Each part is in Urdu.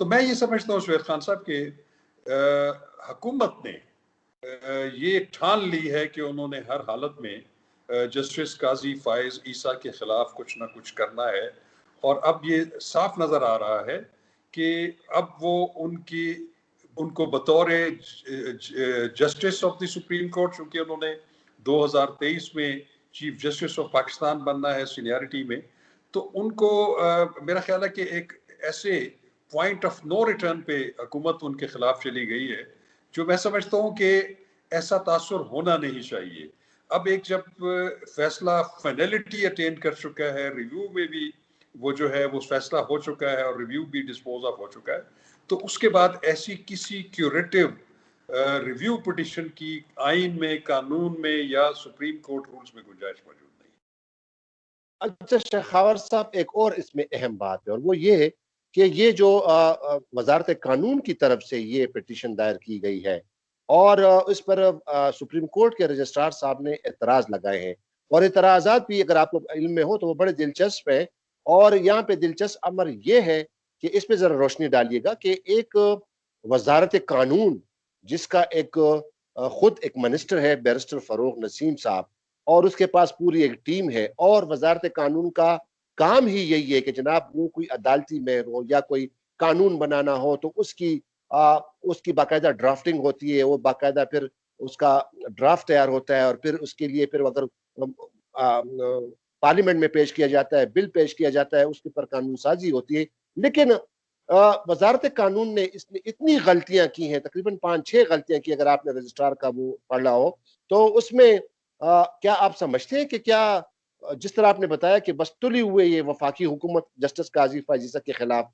تو میں یہ سمجھتا ہوں سہیل خان صاحب کہ حکومت نے یہ ٹھان لی ہے کہ انہوں نے ہر حالت میں جسٹس قاضی فائز عیسیٰ کے خلاف کچھ نہ کچھ کرنا ہے، اور اب یہ صاف نظر آ رہا ہے کہ اب وہ ان کو بطور justice of the supreme court, چونکہ انہوں نے 2023 میں چیف جسٹس آف پاکستان بننا ہے سینیارٹی میں، تو ان کو میرا خیال ہے کہ ایک ایسے پوائنٹ آف نو ریٹرن پہ حکومت ان کے خلاف چلی گئی ہے جو میں سمجھتا ہوں کہ ایسا تاثر ہونا نہیں چاہیے۔ اب ایک جب فیصلہ فائنلٹی اٹین کر چکا ہے، ریویو میں بھی وہ جو ہے وہ فیصلہ ہو چکا ہے اور ریویو بھی ڈسپوز آف ہو چکا ہے، تو اس کے بعد ایسی کسی کیوریٹو ریویو پٹیشن کی آئین میں، قانون میں یا سپریم کورٹ رولز میں گنجائش موجود نہیں۔ اچھا شیخاور صاحب، ایک اور اس میں اہم بات ہے، اور وہ یہ کہ یہ جو وزارت قانون کی طرف سے یہ پٹیشن دائر کی گئی ہے اور اس پر سپریم کورٹ کے رجسٹرار صاحب نے اعتراض لگائے ہیں، اور اعتراضات بھی اگر آپ کو علم میں ہو تو وہ بڑے دلچسپ ہیں، اور یہاں پہ دلچسپ امر یہ ہے کہ اس پہ ذرا روشنی ڈالیے گا کہ ایک وزارت قانون جس کا ایک خود ایک منسٹر ہے بیرسٹر فروغ نسیم صاحب، اور اس کے پاس پوری ایک ٹیم ہے، اور وزارت قانون کا کام ہی یہی ہے کہ جناب وہ کوئی عدالتی مہر ہو یا کوئی قانون بنانا ہو تو اس کی باقاعدہ ڈرافٹنگ ہوتی ہے، وہ باقاعدہ پھر اس کا ڈرافٹ تیار ہوتا ہے، اور پھر اس کے لیے پھر اگر پارلیمنٹ میں پیش کیا جاتا ہے، بل پیش کیا جاتا ہے، اس کے پر قانون سازی ہوتی ہے۔ لیکن وزارت قانون نے اس نے اتنی غلطیاں کی ہیں، تقریباً 5-6 غلطیاں کی، اگر آپ نے رجسٹرار کا وہ پڑھا ہو تو اس میں کیا آپ سمجھتے ہیں کہ کیا جس طرح آپ نے بتایا کہ بس تلی ہوئے یہ وفاقی حکومت جسٹس قاضی فائز عیسیٰ کے خلاف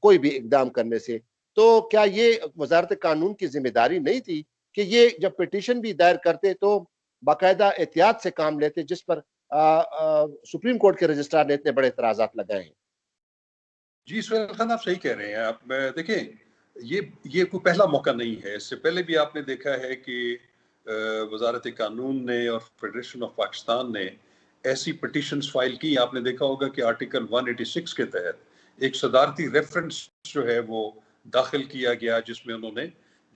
کوئی بھی اقدام کرنے سے، تو کیا یہ وزارت قانون کی ذمہ داری نہیں تھی کہ یہ جب پٹیشن بھی دائر کرتے تو باقاعدہ احتیاط سے کام لیتے، جس پر سپریم کورٹ کے رجسٹرار نے اتنے بڑے اعتراضات لگائے ہیں؟ جی سہیل خان، آپ صحیح کہہ رہے ہیں۔ آپ دیکھیں، یہ کوئی پہلا موقع نہیں ہے، اس سے پہلے بھی آپ نے دیکھا ہے کہ وزارت قانون نے اور فیڈریشن آف پاکستان نے ایسی پٹیشنز فائل کی۔ آپ نے دیکھا ہوگا کہ آرٹیکل 186 کے تحت ایک صدارتی ریفرنس جو ہے وہ داخل کیا گیا، جس میں انہوں نے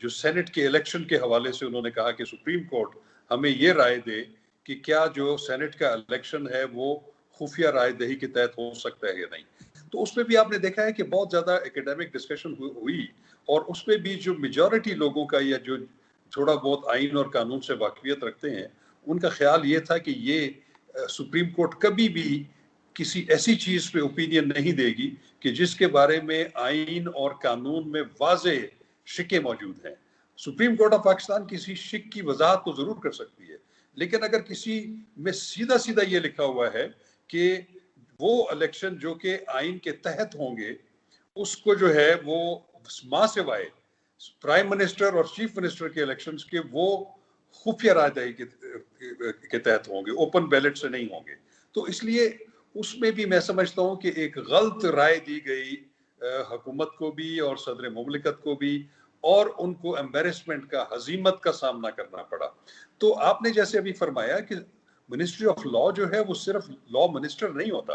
جو سینٹ کے الیکشن کے حوالے سے انہوں نے کہا کہ سپریم کورٹ ہمیں یہ رائے دے کہ کیا جو سینٹ کا الیکشن ہے وہ خفیہ رائے دہی کے تحت ہو سکتا ہے یا نہیں۔ تو اس میں بھی آپ نے دیکھا ہے کہ بہت زیادہ اکیڈیمک ڈسکشن ہوئی، اور اس میں بھی جو میجورٹی لوگوں کا یا جو تھوڑا بہت آئین اور قانون سے واقفیت رکھتے ہیں، ان کا خیال یہ تھا کہ یہ سپریم کورٹ کبھی بھی کسی ایسی چیز پہ اوپینین نہیں دے گی کہ جس کے بارے میں آئین اور قانون میں واضح شکیں موجود ہیں۔ سپریم کورٹ آف پاکستان کسی شک کی وضاحت تو ضرور کر سکتی ہے، لیکن اگر کسی میں سیدھا سیدھا یہ لکھا ہوا ہے کہ وہ الیکشن جو کہ آئین کے تحت ہوں گے، اس کو جو ہے وہ ماں سوائے پرائم منسٹر اور چیف منسٹر کے الیکشنز کے وہ خفیہ رائے دہی کے تحت ہوں گے، اوپن بیلٹ سے نہیں ہوں گے، تو اس لیے اس میں بھی میں سمجھتا ہوں کہ ایک غلط رائے دی گئی حکومت کو بھی اور صدر مملکت کو بھی، اور ان کو ایمبیرسمنٹ کا، ہزیمت کا سامنا کرنا پڑا۔ تو آپ نے جیسے ابھی فرمایا کہ منسٹری آف لا جو ہے وہ صرف لا منسٹر نہیں ہوتا،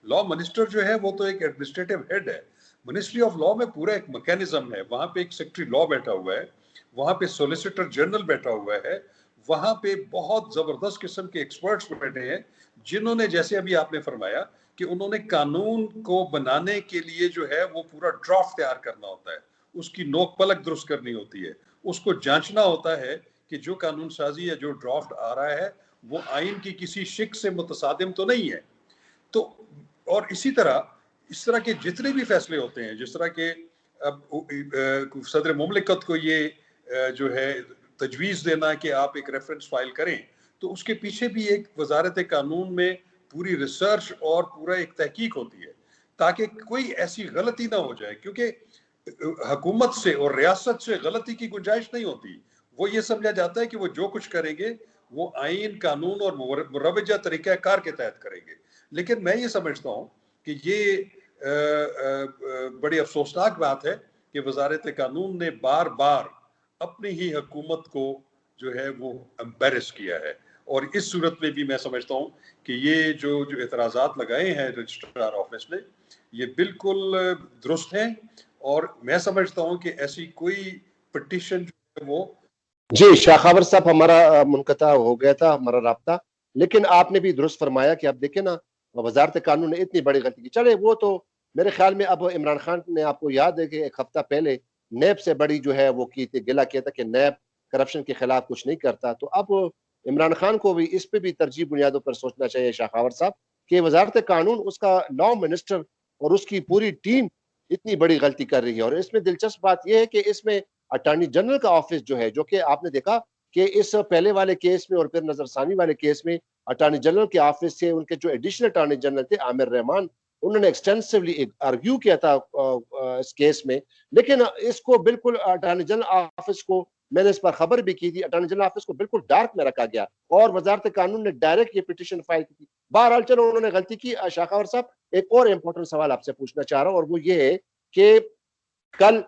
لا منسٹر جو ہے وہ تو ایک ایڈمنسٹریٹو ہیڈ ہے۔ منسٹری آف لا میں پورا ایک میکینزم ہے، وہاں پہ ایک سیکرٹری لا بیٹھا ہوا ہے، وہاں پہ سولیسیٹر جنرل بیٹھا ہوا ہے، وہاں پہ بہت زبردست قسم کے ایکسپرٹس بیٹھے ہیں، جنہوں نے جیسے ابھی آپ نے فرمایا کہ انہوں نے قانون کو بنانے کے لیے جو ہے وہ پورا ڈرافٹ تیار کرنا ہوتا ہے، اس کی نوک پلک درست کرنی ہوتی ہے، اس کو جانچنا ہوتا ہے کہ جو قانون سازی یا جو ڈرافٹ آ رہا ہے وہ آئین کی کسی شک سے متصادم تو نہیں ہے۔ تو اور اسی طرح اس طرح کے جتنے بھی فیصلے ہوتے ہیں، جس طرح کے اب صدر مملکت کو یہ جو ہے تجویز دینا کہ آپ ایک ریفرنس فائل کریں، تو اس کے پیچھے بھی ایک وزارت قانون میں پوری ریسرچ اور پورا ایک تحقیق ہوتی ہے تاکہ کوئی ایسی غلطی نہ ہو جائے، کیونکہ حکومت سے اور ریاست سے غلطی کی گنجائش نہیں ہوتی۔ وہ یہ سمجھا جاتا ہے کہ وہ جو کچھ کریں گے وہ آئین، قانون اور مروجہ طریقہ کار کے تحت کریں گے، لیکن میں یہ سمجھتا ہوں کہ یہ بڑی افسوسناک بات ہے کہ وزارت قانون نے بار بار اپنی ہی حکومت کو جو ہے وہ امبیرس کیا ہے، اور اس صورت میں بھی میں سمجھتا ہوں کہ یہ جو اعتراضات لگائے ہیں رجسٹرار آفس نے، یہ بالکل درست ہیں، اور میں سمجھتا ہوں کہ ایسی کوئی پٹیشن جو ہے وہ جی شاخاور صاحب ہمارا منقطع ہو گیا تھا ہمارا رابطہ، لیکن آپ نے بھی درست فرمایا کہ اب دیکھیں نا وزارت قانون نے اتنی بڑی غلطی کی، چلے وہ تو میرے خیال میں اب عمران خان نے آپ کو یاد ہے کہ ایک ہفتہ پہلے نیب سے بڑی جو ہے وہ کی تھی، گلا کیا تھا کہ نیب کرپشن کے خلاف کچھ نہیں کرتا، تو اب عمران خان کو بھی اس پہ بھی ترجیح بنیادوں پر سوچنا چاہیے شاخاور صاحب کہ وزارت قانون اس کا لا منسٹر اور اس کی پوری ٹیم اتنی بڑی غلطی کر رہی ہے، اور اس میں دلچسپ بات یہ ہے کہ اس میں اٹارنی جنرل کا آفس جو ہے، جو کہ آپ نے دیکھا کہ اس پہلے والے کیس میں اور پھر نظر ثانی والے کیس میں اٹارنی جنرل کے آفس سے ان کے جو ایڈیشنل اٹارنی جنرل تھے عامر رحمان، انہوں نے ایکسٹینسولی آرگیو کیا تھا اس کیس میں، لیکن اس کو بالکل اٹارنی جنرل آفس کو میں نے اس پر خبر بھی کی تھی، اٹارنی جنرل آفس کو بالکل ڈارک میں رکھا گیا اور وزارت قانون نے ڈائریکٹ یہ پٹیشن فائل کی تھی۔ بہرحال چلو انہوں نے غلطی کی۔ شاخاور صاحب ایک اور امپورٹنٹ سوال آپ سے پوچھنا چاہ رہا ہوں، اور وہ یہ ہے کہ کل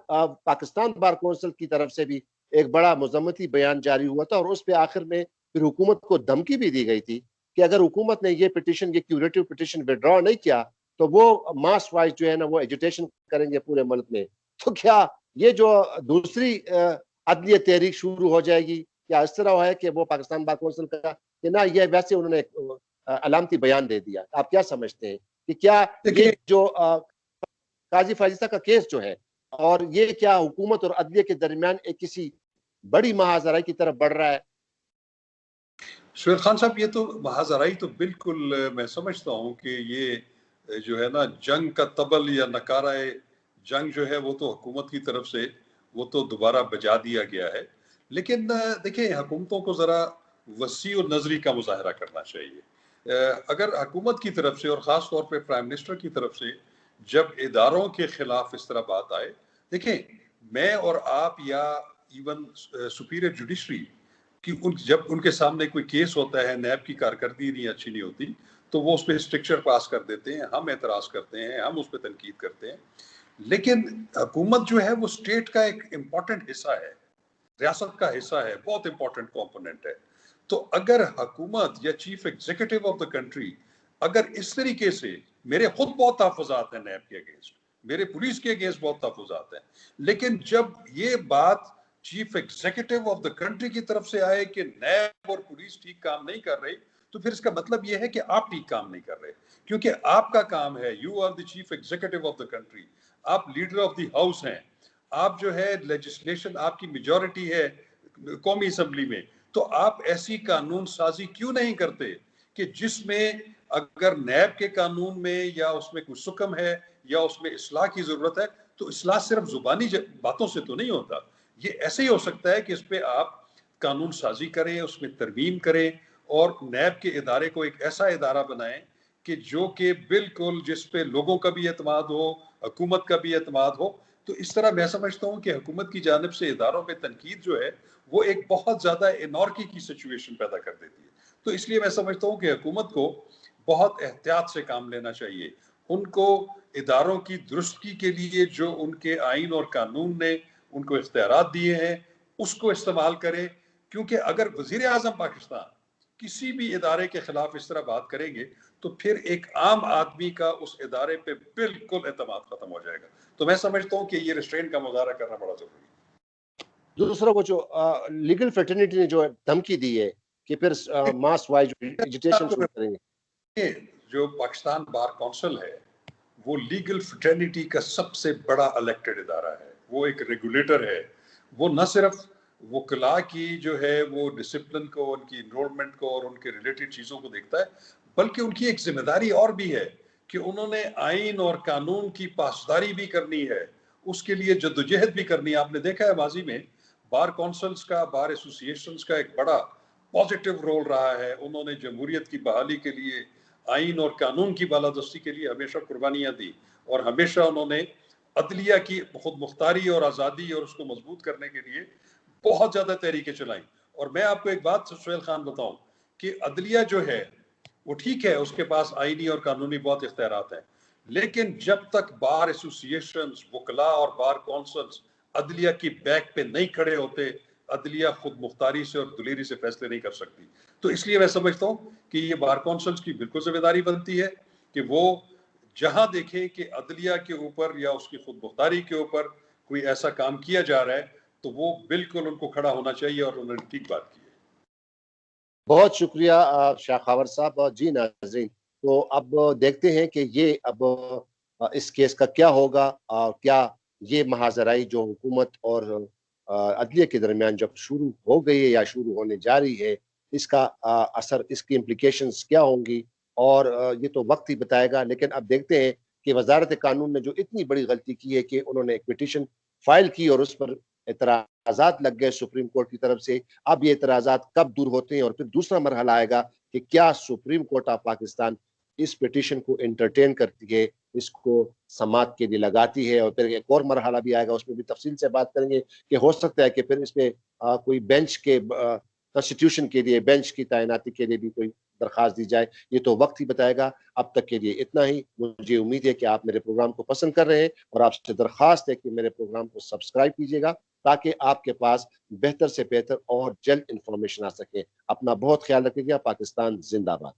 پاکستان بار کونسل کی طرف سے بھی ایک بڑا مذمتی بیان جاری ہوا تھا، اور اس پہ آخر میں پھر حکومت کو دھمکی بھی دی گئی تھی کہ اگر حکومت نے یہ پٹیشن، یہ کیوریٹو پٹیشن وڈرا نہیں کیا تو وہ ماس وائز جو ہے نا وہ ایجوٹیشن کریں گے پورے ملک میں۔ تو کیا یہ جو دوسری عدلیہ تحریک شروع ہو جائے گی، یا اس طرح ہے کہ وہ پاکستان بار کونسل کا کہ نہ یہ ویسے انہوں نے علامتی بیان دے دیا؟ آپ کیا سمجھتے ہیں کہ کیا یہ جو قاضی فائزہ کا کیس جو ہے اور یہ کیا حکومت اور عدلیہ کے درمیان ایک کسی بڑی محاذرائی کی طرف بڑھ رہا ہے؟ سہیل خان صاحب، یہ تو محاذرائی تو بالکل میں سمجھتا ہوں کہ یہ جو ہے نا جنگ کا طبل یا نکارہ جنگ جو ہے وہ تو حکومت کی طرف سے وہ تو دوبارہ بجا دیا گیا ہے، لیکن دیکھیں حکومتوں کو ذرا وسیع و نظری کا مظاہرہ کرنا چاہیے۔ اگر حکومت کی طرف سے اور خاص طور پہ پرائم منسٹر کی طرف سے جب اداروں کے خلاف اس طرح بات آئے، دیکھیں میں اور آپ یا ایون سپیریئر جوڈیشری کہ جب ان کے سامنے کوئی کیس ہوتا ہے، نیب کی کارکردگی نہیں اچھی نہیں ہوتی تو وہ اس پہ اسٹرکچر پاس کر دیتے ہیں، ہم اعتراض کرتے ہیں، ہم اس پہ تنقید کرتے ہیں، لیکن حکومت جو ہے وہ اسٹیٹ کا ایک امپورٹنٹ حصہ ہے، ریاست کا حصہ ہے، بہت امپورٹنٹ کمپوننٹ ہے۔ تو اگر حکومت یا chief executive of the country اگر اس طریقے سے، میرے خود بہت تحفظات ہیں نیب کے اگینسٹ، میرے پولیس کے اگینسٹ بہت تحفظات ہیں، لیکن جب یہ بات chief executive of the country کی طرف سے آئے کہ نیب اور پولیس ٹھیک کام نہیں کر رہی، تو پھر اس کا مطلب یہ ہے کہ آپ ٹھیک کام نہیں کر رہے، کیونکہ آپ کا کام ہے، you are the chief executive of the country, آپ لیڈر آف دی ہاؤس ہیں، آپ جو ہے لیجسلیشن آپ کی میجورٹی ہے قومی اسمبلی میں، تو آپ ایسی قانون سازی کیوں نہیں کرتے کہ جس میں اگر نیب کے قانون میں یا اس میں کوئی سکم ہے یا اس میں اصلاح کی ضرورت ہے تو اصلاح صرف زبانی باتوں سے تو نہیں ہوتا، یہ ایسے ہی ہو سکتا ہے کہ اس پہ آپ قانون سازی کریں، اس میں ترمیم کریں اور نیب کے ادارے کو ایک ایسا ادارہ بنائیں کہ جو کہ بالکل جس پہ لوگوں کا بھی اعتماد ہو، حکومت کا بھی اعتماد ہو۔ تو اس طرح میں سمجھتا ہوں کہ حکومت کی جانب سے اداروں پہ تنقید جو ہے وہ ایک بہت زیادہ انارکی کی سچویشن پیدا کر دیتی ہے، تو اس لیے میں سمجھتا ہوں کہ حکومت کو بہت احتیاط سے کام لینا چاہیے، ان کو اداروں کی درستگی کے لیے جو ان کے آئین اور قانون نے ان کو اختیارات دیے ہیں اس کو استعمال کرے، کیونکہ اگر وزیر اعظم پاکستان کسی بھی ادارے کے خلاف اس طرح بات کریں گے تو پھر ایک عام آدمی کا اس ادارے پہ بالکل اعتماد ختم ہو جائے گا، تو میں سمجھتا ہوں کہ یہ ریسٹرین کا مظاہرہ کرنا بڑا ضروری ہے۔ دوسرا وہ جو لیگل فریٹرنیٹی نے جو دھمکی دی ہے کہ پھر ماس وائز ایجوٹیشن شروع کریں گے۔ جو پاکستان بار کونسل ہے وہ لیگل فریٹرنیٹی کا سب سے بڑا الیکٹڈ ادارہ ہے، وہ ایک ریگولیٹر ہے، وہ نہ صرف وکلاء کی جو ہے وہ ڈسپلن کو، ان کی انرولمنٹ کو اور ان کے ریلیٹڈ چیزوں کو دیکھتا ہے، بلکہ ان کی ایک ذمہ داری اور بھی ہے کہ انہوں نے آئین اور قانون کی پاسداری بھی کرنی ہے، اس کے لیے جدوجہد بھی کرنی ہے۔ آپ نے دیکھا ہے ماضی میں بار کونسلز کا، بار ایسوسی ایشنز کا ایک بڑا پازیٹیو رول رہا ہے، انہوں نے جمہوریت کی بحالی کے لیے، آئین اور قانون کی بالادستی کے لیے ہمیشہ قربانیاں دی، اور ہمیشہ انہوں نے عدلیہ کی خود مختاری اور آزادی اور اس کو مضبوط کرنے کے لیے بہت زیادہ تحریکیں چلائیں۔ اور میں آپ کو ایک بات سہیل خان بتاؤں کہ عدلیہ جو ہے وہ ٹھیک ہے، اس کے پاس آئینی اور قانونی بہت اختیارات ہیں، لیکن جب تک بار ایسوسی ایشنز، وکلاء اور بار کونسلز عدلیہ کی بیک پہ نہیں کھڑے ہوتے، عدلیہ خود مختاری سے اور دلیری سے فیصلے نہیں کر سکتی۔ تو اس لیے میں سمجھتا ہوں کہ یہ بار کونسلز کی بالکل ذمہ داری بنتی ہے کہ وہ جہاں دیکھیں کہ عدلیہ کے اوپر یا اس کی خود مختاری کے اوپر کوئی ایسا کام کیا جا رہا ہے تو وہ بالکل ان کو کھڑا ہونا چاہیے، اور انہوں نے ٹھیک بات کی ہے۔ بہت شکریہ شاہ خاور صاحب۔ جی ناظرین، تو اب دیکھتے ہیں کہ یہ اب اس کیس کا کیا ہوگا، کیا یہ محاذرائی جو حکومت اور عدلیہ کے درمیان جب شروع ہو گئی ہے یا شروع ہونے جا رہی ہے، اس کا اثر، اس کی امپلیکیشنز کیا ہوں گی، اور یہ تو وقت ہی بتائے گا۔ لیکن اب دیکھتے ہیں کہ وزارت قانون نے جو اتنی بڑی غلطی کی ہے کہ انہوں نے ایک پٹیشن فائل کی اور اس پر اعتراضات لگ گئے سپریم کورٹ کی طرف سے۔ اب یہ اعتراضات کب دور ہوتے ہیں، اور پھر دوسرا مرحلہ آئے گا کہ کیا سپریم کورٹ آف پاکستان اس پٹیشن کو انٹرٹین کرتی ہے، اس کو سماعت کے لیے لگاتی ہے، اور پھر ایک اور مرحلہ بھی آئے گا، اس میں بھی تفصیل سے بات کریں گے کہ ہو سکتا ہے کہ پھر اس میں کوئی بینچ کے کنسٹیٹیوشن کے لیے بینچ کی تعیناتی کے لیے بھی کوئی درخواست دی جائے۔ یہ تو وقت ہی بتائے گا۔ اب تک کے لیے اتنا ہی۔ مجھے امید ہے کہ آپ میرے پروگرام کو پسند کر رہے ہیں، اور آپ سے درخواست ہے کہ میرے پروگرام کو سبسکرائب کیجیے گا تاکہ آپ کے پاس بہتر سے بہتر اور جلد انفارمیشن آ سکے۔ اپنا بہت خیال رکھیے گا۔ پاکستان زندہ باد۔